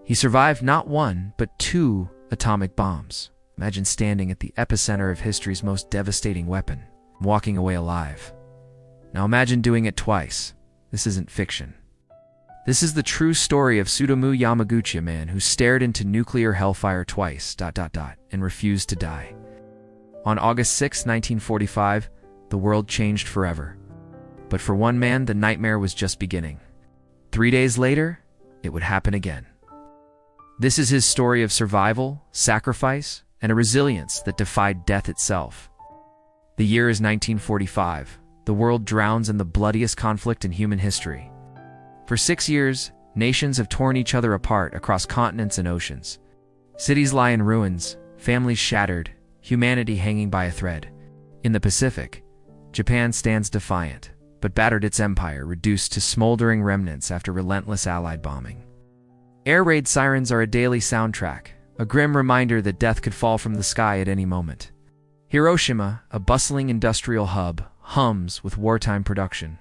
He survived not one, but two atomic bombs. Imagine standing at the epicenter of history's most devastating weapon, walking away alive. Now imagine doing it twice. This isn't fiction. This is the true story of Tsutomu Yamaguchi, a man who stared into nuclear hellfire twice, and refused to die. On August 6, 1945, the world changed forever. But for one man, the nightmare was just beginning. 3 days later, it would happen again. This is his story of survival, sacrifice, and a resilience that defied death itself. The year is 1945. The world drowns in the bloodiest conflict in human history. For 6 years, nations have torn each other apart across continents and oceans. Cities lie in ruins, families shattered, humanity hanging by a thread. In the Pacific, Japan stands defiant, but battered its empire, reduced to smoldering remnants after relentless Allied bombing. Air raid sirens are a daily soundtrack, a grim reminder that death could fall from the sky at any moment. Hiroshima, a bustling industrial hub, hums with wartime production.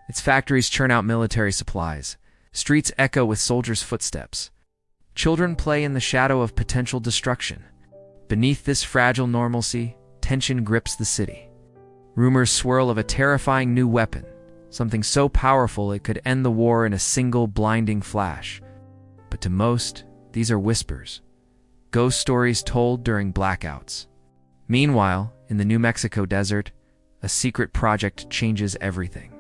Its factories churn out military supplies. Streets echo with soldiers' footsteps. Children play in the shadow of potential destruction. Beneath this fragile normalcy, tension grips the city. Rumors swirl of a terrifying new weapon, something so powerful it could end the war in a single blinding flash. But to most, these are whispers, ghost stories told during blackouts. Meanwhile, in the New Mexico desert, a secret project changes everything.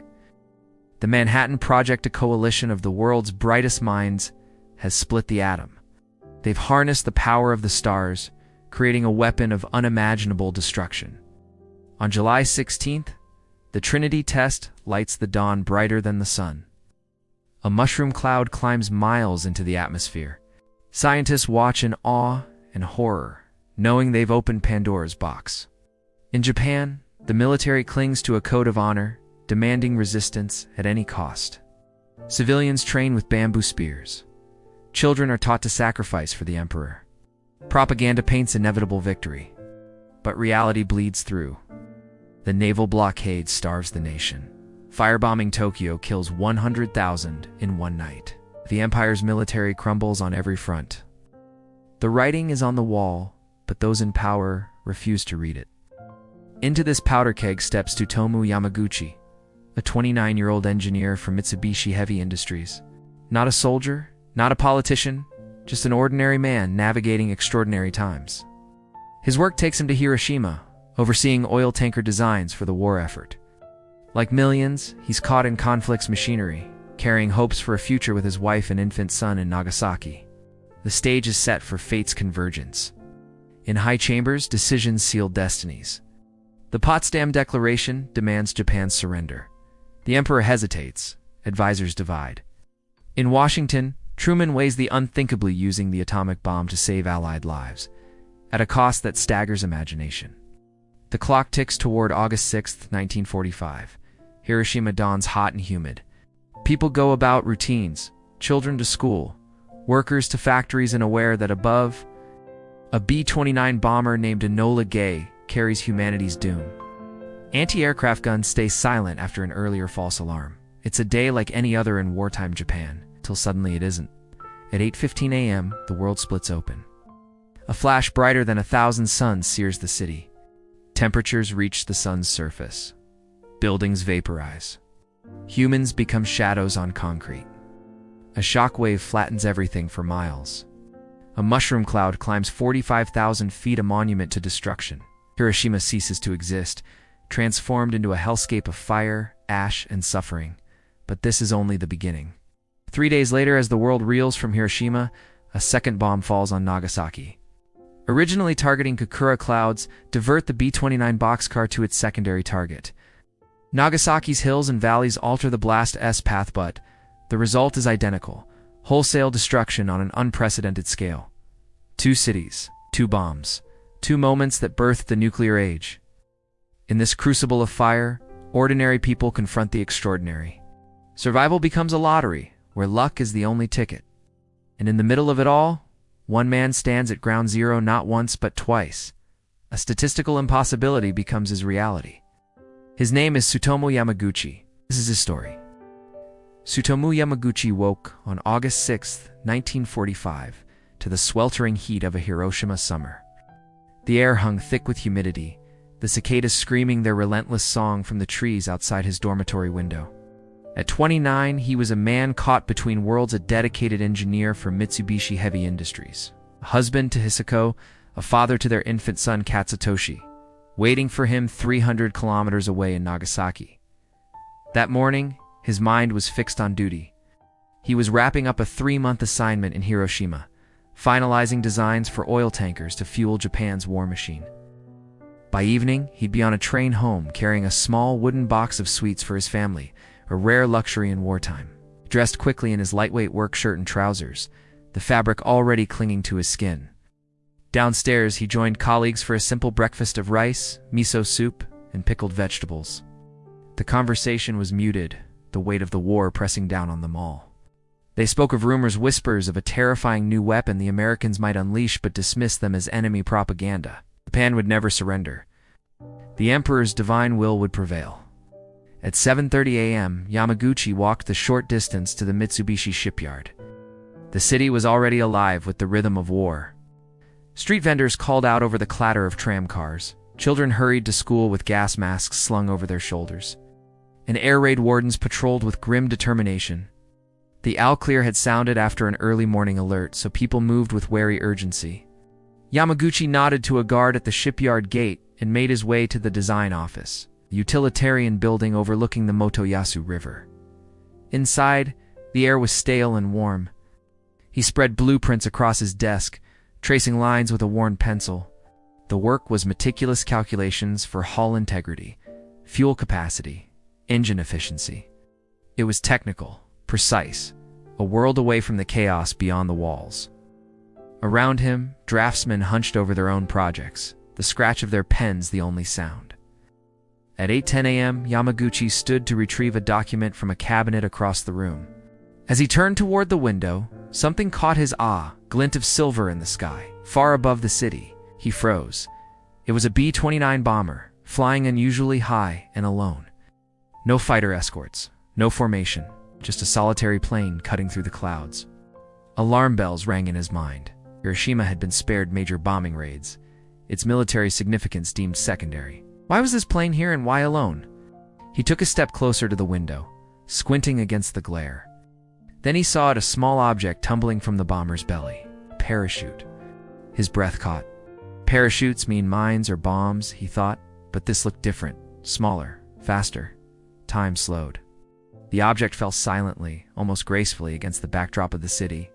The Manhattan Project, a coalition of the world's brightest minds, has split the atom. They've harnessed the power of the stars, creating a weapon of unimaginable destruction. On July 16th, the Trinity test lights the dawn brighter than the sun. A mushroom cloud climbs miles into the atmosphere. Scientists watch in awe and horror, knowing they've opened Pandora's box. In Japan, the military clings to a code of honor, demanding resistance at any cost. Civilians train with bamboo spears. Children are taught to sacrifice for the emperor. Propaganda paints inevitable victory. But reality bleeds through. The naval blockade starves the nation. Firebombing Tokyo kills 100,000 in one night. The empire's military crumbles on every front. The writing is on the wall, but those in power refuse to read it. Into this powder keg steps Tsutomu Yamaguchi, a 29-year-old engineer from Mitsubishi Heavy Industries. Not a soldier, not a politician, just an ordinary man navigating extraordinary times. His work takes him to Hiroshima, overseeing oil tanker designs for the war effort. Like millions, he's caught in conflict's machinery, carrying hopes for a future with his wife and infant son in Nagasaki. The stage is set for fate's convergence. In high chambers, decisions seal destinies. The Potsdam Declaration demands Japan's surrender. The emperor hesitates, advisors divide. In Washington, Truman weighs the unthinkably, using the atomic bomb to save Allied lives, at a cost that staggers imagination. The clock ticks toward August 6, 1945. Hiroshima dawns hot and humid. People go about routines, children to school, workers to factories, and aware that above, a B-29 bomber named Enola Gay carries humanity's doom. Anti-aircraft guns stay silent after an earlier false alarm. It's a day like any other in wartime Japan, till suddenly it isn't. At 8:15 a.m., the world splits open. A flash brighter than 1,000 suns sears the city. Temperatures reach the sun's surface. Buildings vaporize. Humans become shadows on concrete. A shockwave flattens everything for miles. A mushroom cloud climbs 45,000 feet, a monument to destruction. Hiroshima ceases to exist, transformed into a hellscape of fire, ash, and suffering. But this is only the beginning. 3 days later, as the world reels from Hiroshima, a second bomb falls on Nagasaki. Originally targeting Kokura clouds, divert the B-29 boxcar to its secondary target. Nagasaki's hills and valleys alter the blast's path, but the result is identical: wholesale destruction on an unprecedented scale. 2 cities, 2 bombs, 2 moments that birthed the nuclear age. In this crucible of fire, ordinary people confront the extraordinary. Survival becomes a lottery, where luck is the only ticket. And in the middle of it all, one man stands at ground zero, not once but twice. A statistical impossibility becomes his reality. His name is Tsutomu Yamaguchi. This is his story. Tsutomu Yamaguchi woke on August 6, 1945, to the sweltering heat of a Hiroshima summer. The air hung thick with humidity, the cicadas screaming their relentless song from the trees outside his dormitory window. At 29, he was a man caught between worlds, a dedicated engineer for Mitsubishi Heavy Industries, a husband to Hisako, a father to their infant son Katsutoshi, waiting for him 300 kilometers away in Nagasaki. That morning, his mind was fixed on duty. He was wrapping up a 3-month assignment in Hiroshima, finalizing designs for oil tankers to fuel Japan's war machine. By evening, he'd be on a train home carrying a small wooden box of sweets for his family, a rare luxury in wartime. Dressed quickly in his lightweight work shirt and trousers, the fabric already clinging to his skin. Downstairs, he joined colleagues for a simple breakfast of rice, miso soup, and pickled vegetables. The conversation was muted, the weight of the war pressing down on them all. They spoke of whispers of a terrifying new weapon the Americans might unleash, but dismissed them as enemy propaganda. Japan would never surrender. The Emperor's divine will would prevail. At 7:30 a.m., Yamaguchi walked the short distance to the Mitsubishi shipyard. The city was already alive with the rhythm of war. Street vendors called out over the clatter of tram cars. Children hurried to school with gas masks slung over their shoulders. And air raid wardens patrolled with grim determination. The all-clear had sounded after an early morning alert, so people moved with wary urgency. Yamaguchi nodded to a guard at the shipyard gate and made his way to the design office, a utilitarian building overlooking the Motoyasu River. Inside, the air was stale and warm. He spread blueprints across his desk, tracing lines with a worn pencil. The work was meticulous calculations for hull integrity, fuel capacity, engine efficiency. It was technical, precise, a world away from the chaos beyond the walls. Around him, draftsmen hunched over their own projects, the scratch of their pens the only sound. At 8:10 a.m., Yamaguchi stood to retrieve a document from a cabinet across the room. As he turned toward the window, something caught his eye, a glint of silver in the sky, far above the city. He froze. It was a B-29 bomber, flying unusually high and alone. No fighter escorts, no formation, just a solitary plane cutting through the clouds. Alarm bells rang in his mind. Hiroshima had been spared major bombing raids, its military significance deemed secondary. Why was this plane here and why alone? He took a step closer to the window, squinting against the glare. Then he saw a small object tumbling from the bomber's belly, a parachute. His breath caught. Parachutes mean mines or bombs, he thought, but this looked different, smaller, faster. Time slowed. The object fell silently, almost gracefully, against the backdrop of the city.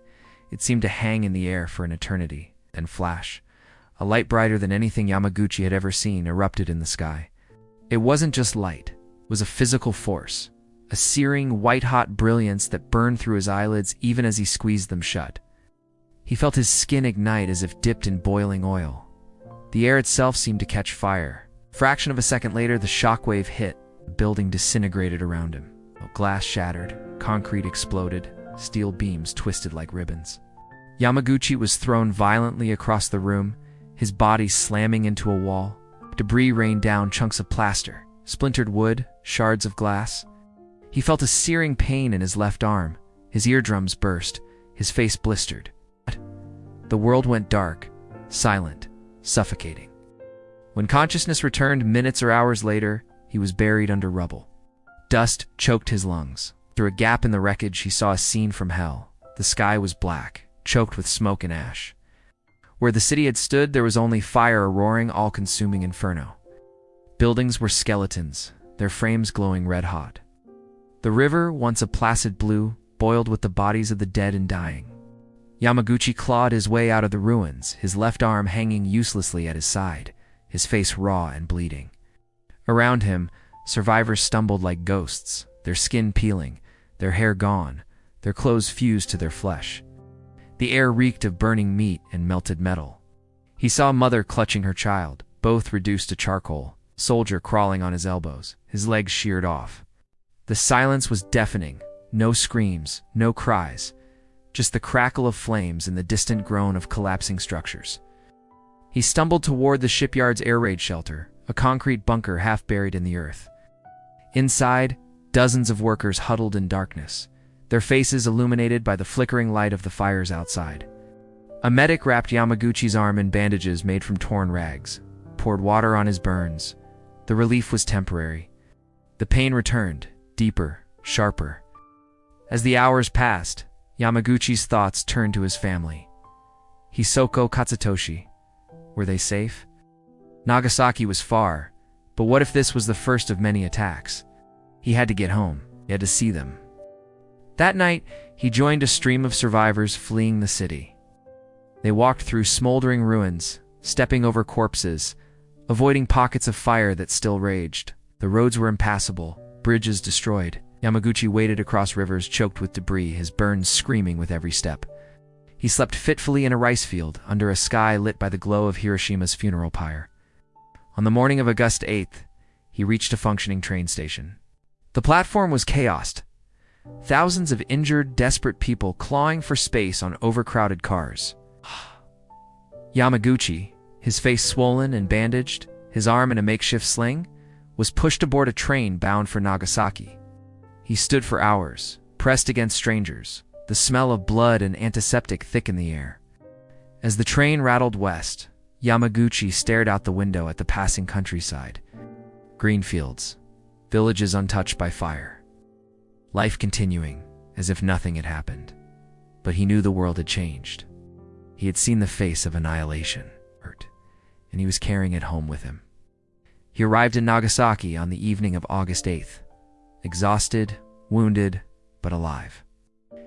It seemed to hang in the air for an eternity, then flash. A light brighter than anything Yamaguchi had ever seen erupted in the sky. It wasn't just light, it was a physical force, a searing, white-hot brilliance that burned through his eyelids even as he squeezed them shut. He felt his skin ignite as if dipped in boiling oil. The air itself seemed to catch fire. A fraction of a second later, the shockwave hit. The building disintegrated around him. Glass shattered, concrete exploded, steel beams twisted like ribbons. Yamaguchi was thrown violently across the room, his body slamming into a wall. Debris rained down, chunks of plaster, splintered wood, shards of glass. He felt a searing pain in his left arm. His eardrums burst, his face blistered. The world went dark, silent, suffocating. When consciousness returned minutes or hours later, he was buried under rubble. Dust choked his lungs. Through a gap in the wreckage, he saw a scene from hell. The sky was black, choked with smoke and ash. Where the city had stood, there was only fire, a roaring, all-consuming inferno. Buildings were skeletons, their frames glowing red-hot. The river, once a placid blue, boiled with the bodies of the dead and dying. Yamaguchi clawed his way out of the ruins, his left arm hanging uselessly at his side, his face raw and bleeding. Around him, survivors stumbled like ghosts, their skin peeling, their hair gone, their clothes fused to their flesh. The air reeked of burning meat and melted metal. He saw a mother clutching her child, both reduced to charcoal, a soldier crawling on his elbows, his legs sheared off. The silence was deafening, no screams, no cries, just the crackle of flames and the distant groan of collapsing structures. He stumbled toward the shipyard's air raid shelter, a concrete bunker half buried in the earth. Inside, dozens of workers huddled in darkness, their faces illuminated by the flickering light of the fires outside. A medic wrapped Yamaguchi's arm in bandages made from torn rags, poured water on his burns. The relief was temporary. The pain returned, deeper, sharper. As the hours passed, Yamaguchi's thoughts turned to his family. Hisoko, Katsutoshi. Were they safe? Nagasaki was far, but what if this was the first of many attacks? He had to get home. He had to see them. That night, he joined a stream of survivors fleeing the city. They walked through smoldering ruins, stepping over corpses, avoiding pockets of fire that still raged. The roads were impassable, bridges destroyed. Yamaguchi waded across rivers choked with debris, his burns screaming with every step. He slept fitfully in a rice field, under a sky lit by the glow of Hiroshima's funeral pyre. On the morning of August 8th, he reached a functioning train station. The platform was chaosed. Thousands of injured, desperate people clawing for space on overcrowded cars. Yamaguchi, his face swollen and bandaged, his arm in a makeshift sling, was pushed aboard a train bound for Nagasaki. He stood for hours, pressed against strangers, the smell of blood and antiseptic thick in the air. As the train rattled west, Yamaguchi stared out the window at the passing countryside. Green fields, villages untouched by fire. Life continuing, as if nothing had happened. But he knew the world had changed. He had seen the face of annihilation, and he was carrying it home with him. He arrived in Nagasaki on the evening of August 8th, exhausted, wounded, but alive.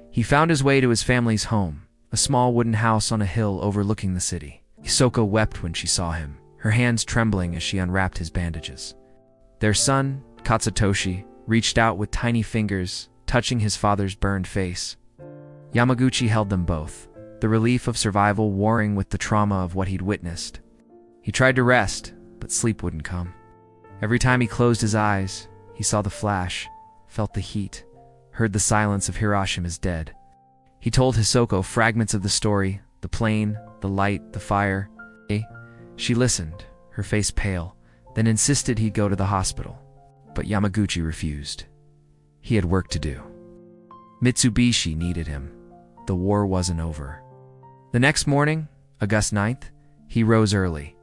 He found his way to his family's home, a small wooden house on a hill overlooking the city. Hisoko wept when she saw him, her hands trembling as she unwrapped his bandages. Their son, Katsutoshi, reached out with tiny fingers, touching his father's burned face. Yamaguchi held them both, the relief of survival warring with the trauma of what he'd witnessed. He tried to rest, but sleep wouldn't come. Every time he closed his eyes, he saw the flash, felt the heat, heard the silence of Hiroshima's dead. He told Hisoko fragments of the story, the plane, the light, the fire. She listened, her face pale, then insisted he'd go to the hospital. But Yamaguchi refused. He had work to do. Mitsubishi needed him. The war wasn't over. The next morning, August 9th, he rose early.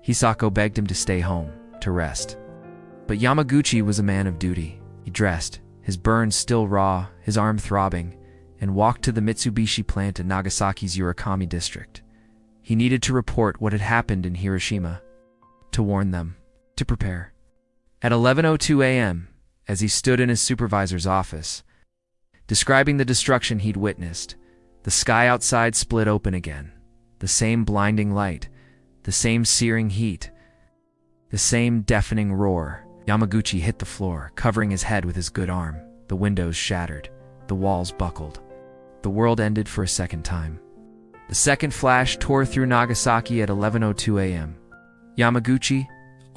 Hisako begged him to stay home, to rest. But Yamaguchi was a man of duty. He dressed, his burns still raw, his arm throbbing, and walked to the Mitsubishi plant in Nagasaki's Urakami district. He needed to report what had happened in Hiroshima, to warn them, to prepare. At 11:02 a.m., as he stood in his supervisor's office, describing the destruction he'd witnessed, the sky outside split open again. The same blinding light, the same searing heat, the same deafening roar. Yamaguchi hit the floor, covering his head with his good arm. The windows shattered, the walls buckled. The world ended for a second time. The second flash tore through Nagasaki at 11:02 a.m. Yamaguchi,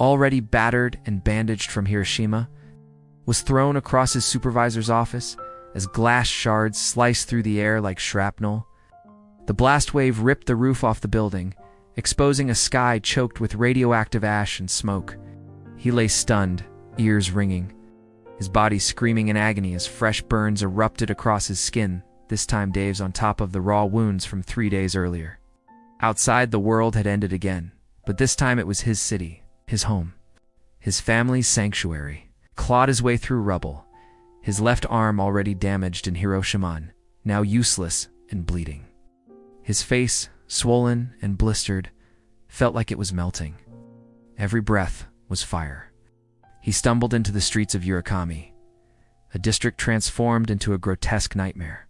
already battered and bandaged from Hiroshima, was thrown across his supervisor's office as glass shards sliced through the air like shrapnel. The blast wave ripped the roof off the building, exposing a sky choked with radioactive ash and smoke. He lay stunned, ears ringing, his body screaming in agony as fresh burns erupted across his skin, this time Dave's on top of the raw wounds from 3 days earlier. Outside, the world had ended again, but this time it was his city, his home, his family's sanctuary. Clawed his way through rubble, his left arm already damaged in Hiroshima, now useless and bleeding. His face, swollen and blistered, felt like it was melting. Every breath was fire. He stumbled into the streets of Urakami, a district transformed into a grotesque nightmare.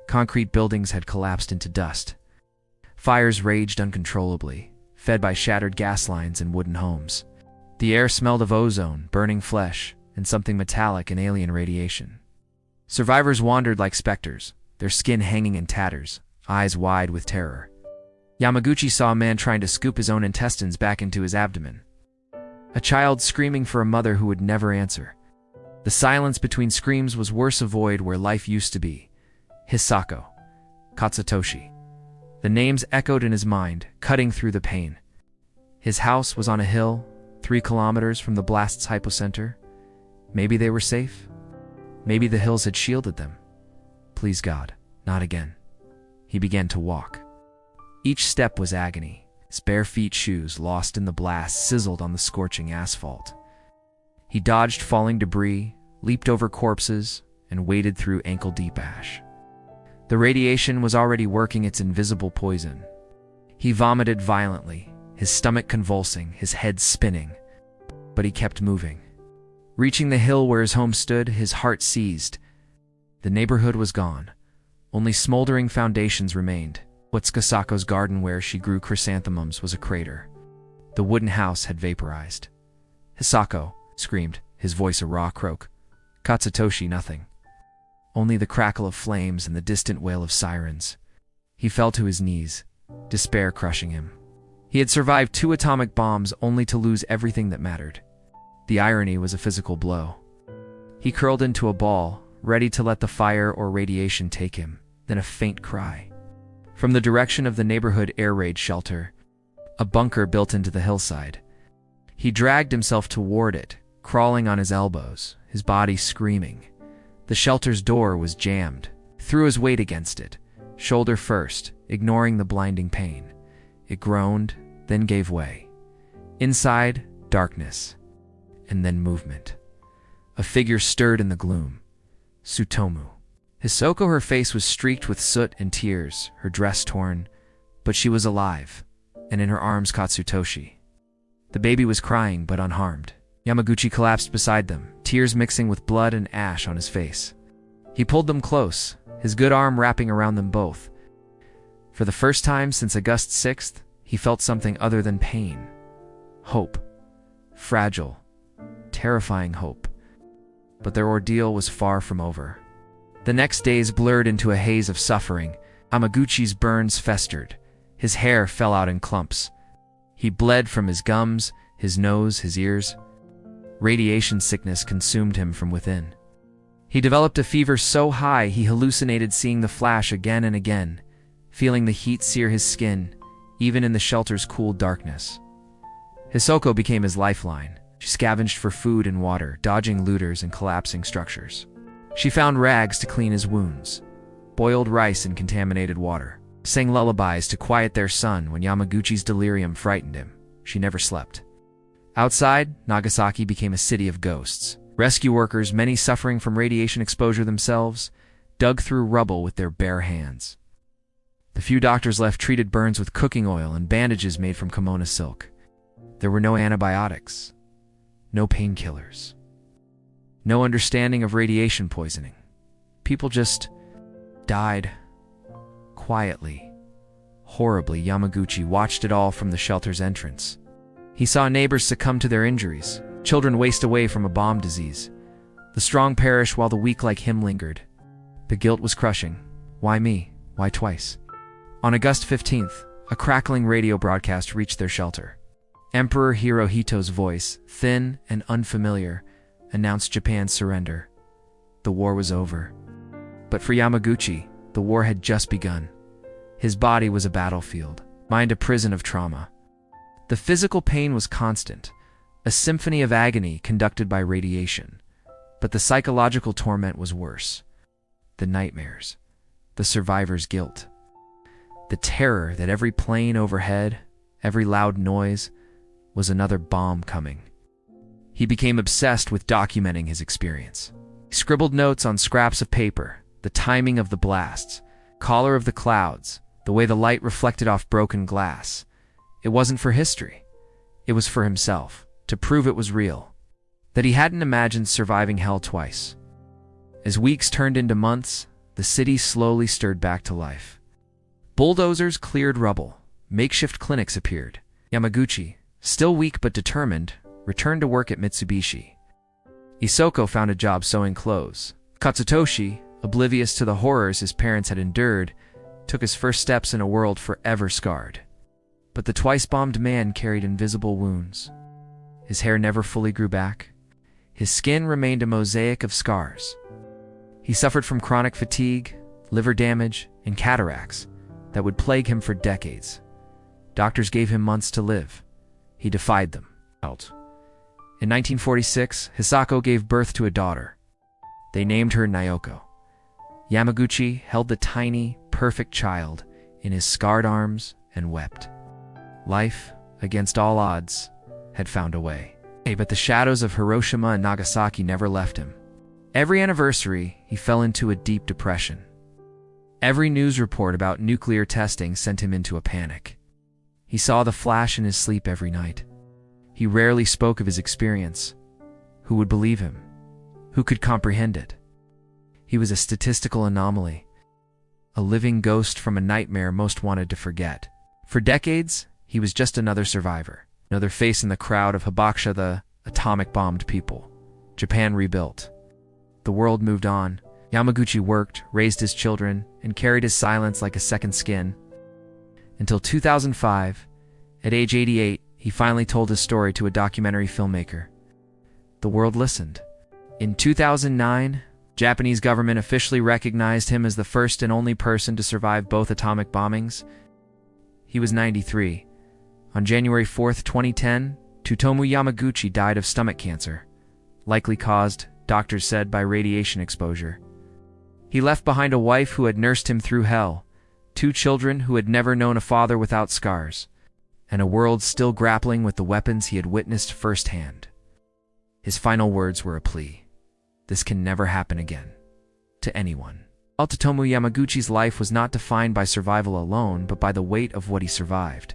Concrete buildings had collapsed into dust. Fires raged uncontrollably, fed by shattered gas lines and wooden homes. The air smelled of ozone, burning flesh, and something metallic and alien radiation. Survivors wandered like specters, their skin hanging in tatters, eyes wide with terror. Yamaguchi saw a man trying to scoop his own intestines back into his abdomen. A child screaming for a mother who would never answer. The silence between screams was worse a void where life used to be. Hisako, Katsutoshi. The names echoed in his mind, cutting through the pain. His house was on a hill, 3 kilometers from the blast's hypocenter. Maybe they were safe. Maybe the hills had shielded them. Please God, not again. He began to walk. Each step was agony. His bare feet shoes, lost in the blast, sizzled on the scorching asphalt. He dodged falling debris, leaped over corpses, and waded through ankle-deep ash. The radiation was already working its invisible poison. He vomited violently, his stomach convulsing, his head spinning. But he kept moving. Reaching the hill where his home stood, his heart seized. The neighborhood was gone. Only smoldering foundations remained. What Chisako's garden where she grew chrysanthemums was a crater. The wooden house had vaporized. "Hisako!" screamed, his voice a raw croak. Katsutoshi, nothing. Only the crackle of flames and the distant wail of sirens. He fell to his knees, despair crushing him. He had survived 2 atomic bombs only to lose everything that mattered. The irony was a physical blow. He curled into a ball, ready to let the fire or radiation take him, then a faint cry. From the direction of the neighborhood air raid shelter, a bunker built into the hillside. He dragged himself toward it, crawling on his elbows, his body screaming. The shelter's door was jammed. Threw his weight against it, shoulder first, ignoring the blinding pain. It groaned, then gave way. Inside, darkness, and then movement. A figure stirred in the gloom. Tsutomu. Hisako, her face was streaked with soot and tears, her dress torn, but she was alive, and in her arms Katsutoshi. The baby was crying, but unharmed. Yamaguchi collapsed beside them, tears mixing with blood and ash on his face. He pulled them close, his good arm wrapping around them both. For the first time since August 6th, he felt something other than pain. Hope. Fragile, terrifying hope. But their ordeal was far from over. The next days blurred into a haze of suffering. Yamaguchi's burns festered. His hair fell out in clumps. He bled from his gums, his nose, his ears. Radiation sickness consumed him from within. He developed a fever so high he hallucinated seeing the flash again and again, feeling the heat sear his skin, even in the shelter's cool darkness. Hisako became his lifeline. She scavenged for food and water, dodging looters and collapsing structures. She found rags to clean his wounds, boiled rice in contaminated water, sang lullabies to quiet their son when Yamaguchi's delirium frightened him. She never slept. Outside, Nagasaki became a city of ghosts. Rescue workers, many suffering from radiation exposure themselves, dug through rubble with their bare hands. The few doctors left treated burns with cooking oil and bandages made from kimono silk. There were no antibiotics, no painkillers, no understanding of radiation poisoning. People just died. Quietly, horribly. Yamaguchi watched it all from the shelter's entrance. He saw neighbors succumb to their injuries, children waste away from a bomb disease. The strong perish while the weak like him lingered. The guilt was crushing. Why me? Why twice? On August 15th, a crackling radio broadcast reached their shelter. Emperor Hirohito's voice, thin and unfamiliar, announced Japan's surrender. The war was over. But for Yamaguchi, the war had just begun. His body was a battlefield, mind a prison of trauma. The physical pain was constant, a symphony of agony conducted by radiation. But the psychological torment was worse. The nightmares, the survivor's guilt, the terror that every plane overhead, every loud noise, was another bomb coming. He became obsessed with documenting his experience. He scribbled notes on scraps of paper, the timing of the blasts, color of the clouds, the way the light reflected off broken glass. It wasn't for history. It was for himself, to prove it was real, that he hadn't imagined surviving hell twice. As weeks turned into months, the city slowly stirred back to life. Bulldozers cleared rubble. Makeshift clinics appeared. Yamaguchi, still weak but determined, returned to work at Mitsubishi. Isoko found a job sewing clothes. Katsutoshi, oblivious to the horrors his parents had endured, took his first steps in a world forever scarred. But the twice-bombed man carried invisible wounds. His hair never fully grew back. His skin remained a mosaic of scars. He suffered from chronic fatigue, liver damage, and cataracts that would plague him for decades. Doctors gave him months to live. He defied them. In 1946, Hisako gave birth to a daughter. They named her Naoko. Yamaguchi held the tiny, perfect child in his scarred arms and wept. Life, against all odds, had found a way. But the shadows of Hiroshima and Nagasaki never left him. Every anniversary, he fell into a deep depression. Every news report about nuclear testing sent him into a panic. He saw the flash in his sleep every night. He rarely spoke of his experience. Who would believe him? Who could comprehend it? He was a statistical anomaly, a living ghost from a nightmare most wanted to forget. For decades, he was just another survivor, another face in the crowd of hibakusha, the atomic-bombed people. Japan rebuilt. The world moved on. Yamaguchi worked, raised his children, and carried his silence like a second skin. Until 2005, at age 88, he finally told his story to a documentary filmmaker. The world listened. In 2009, Japanese government officially recognized him as the first and only person to survive both atomic bombings. He was 93. On January 4, 2010, Tsutomu Yamaguchi died of stomach cancer, likely caused, doctors said, by radiation exposure. He left behind a wife who had nursed him through hell, 2 children who had never known a father without scars, and a world still grappling with the weapons he had witnessed firsthand. His final words were a plea. This can never happen again. To anyone. Tsutomu Yamaguchi's life was not defined by survival alone, but by the weight of what he survived.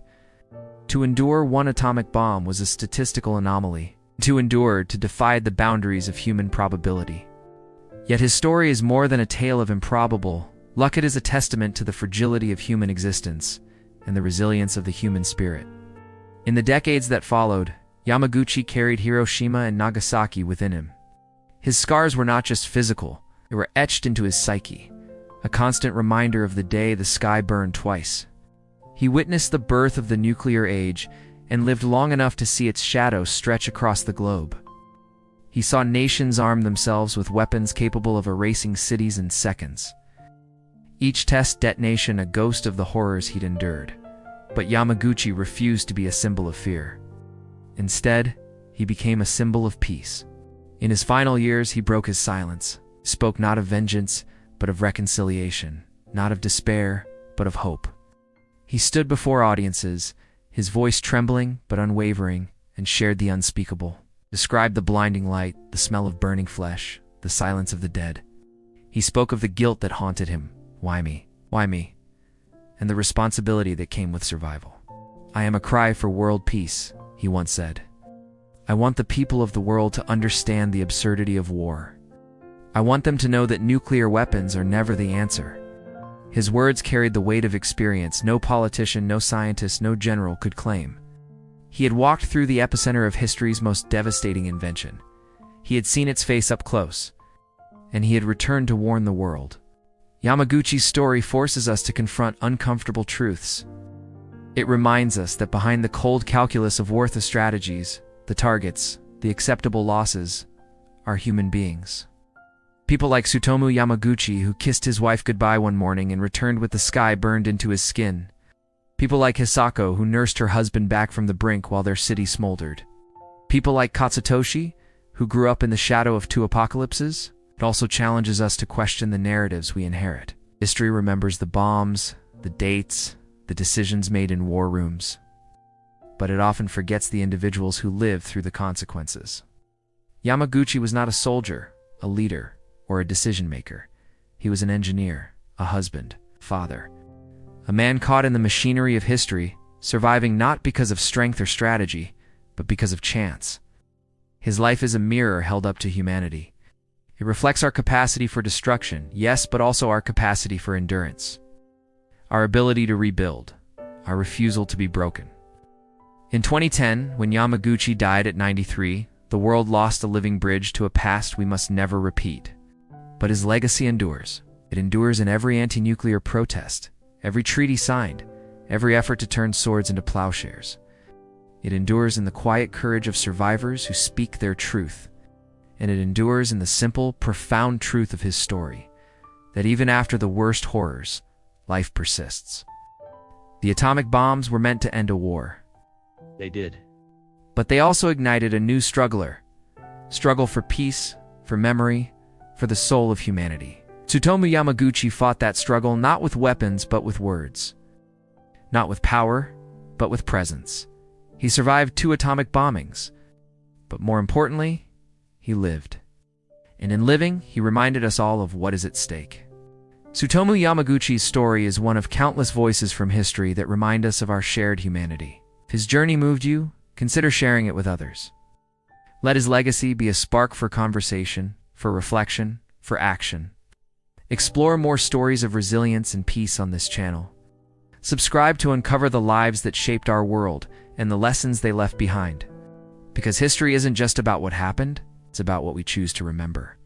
To endure one atomic bomb was a statistical anomaly. To endure, to defy the boundaries of human probability. Yet his story is more than a tale of improbable luck. It is a testament to the fragility of human existence and the resilience of the human spirit. In the decades that followed, Yamaguchi carried Hiroshima and Nagasaki within him. His scars were not just physical, they were etched into his psyche, a constant reminder of the day the sky burned twice. He witnessed the birth of the nuclear age and lived long enough to see its shadow stretch across the globe. He saw nations arm themselves with weapons capable of erasing cities in seconds. Each test detonation a ghost of the horrors he'd endured. But Yamaguchi refused to be a symbol of fear. Instead, he became a symbol of peace. In his final years, he broke his silence, spoke not of vengeance, but of reconciliation, not of despair, but of hope. He stood before audiences, his voice trembling but unwavering, and shared the unspeakable. Described the blinding light, the smell of burning flesh, the silence of the dead. He spoke of the guilt that haunted him. Why me? Why me? And the responsibility that came with survival. I am a cry for world peace, he once said. I want the people of the world to understand the absurdity of war. I want them to know that nuclear weapons are never the answer. His words carried the weight of experience no politician, no scientist, no general could claim. He had walked through the epicenter of history's most devastating invention. He had seen its face up close, and he had returned to warn the world. Yamaguchi's story forces us to confront uncomfortable truths. It reminds us that behind the cold calculus of war, the strategies, the targets, the acceptable losses, are human beings. People like Tsutomu Yamaguchi, who kissed his wife goodbye one morning and returned with the sky burned into his skin. People like Hisako, who nursed her husband back from the brink while their city smoldered. People like Katsutoshi, who grew up in the shadow of 2 apocalypses. It also challenges us to question the narratives we inherit. History remembers the bombs, the dates, the decisions made in war rooms. But it often forgets the individuals who lived through the consequences. Yamaguchi was not a soldier, a leader, or a decision-maker. He was an engineer, a husband, father. A man caught in the machinery of history, surviving not because of strength or strategy, but because of chance. His life is a mirror held up to humanity. It reflects our capacity for destruction, yes, but also our capacity for endurance. Our ability to rebuild, our refusal to be broken. In 2010, when Yamaguchi died at 93, the world lost a living bridge to a past we must never repeat. But his legacy endures. It endures in every anti-nuclear protest, every treaty signed, every effort to turn swords into plowshares. It endures in the quiet courage of survivors who speak their truth. And it endures in the simple, profound truth of his story, that even after the worst horrors, life persists. The atomic bombs were meant to end a war. They did. But they also ignited a new struggle for peace, for memory, for the soul of humanity. Tsutomu Yamaguchi fought that struggle not with weapons but with words. Not with power, but with presence. He survived 2 atomic bombings. But more importantly, he lived. And in living, he reminded us all of what is at stake. Tsutomu Yamaguchi's story is one of countless voices from history that remind us of our shared humanity. If his journey moved you, consider sharing it with others. Let his legacy be a spark for conversation, for reflection, for action. Explore more stories of resilience and peace on this channel. Subscribe to uncover the lives that shaped our world and the lessons they left behind. Because history isn't just about what happened, it's about what we choose to remember.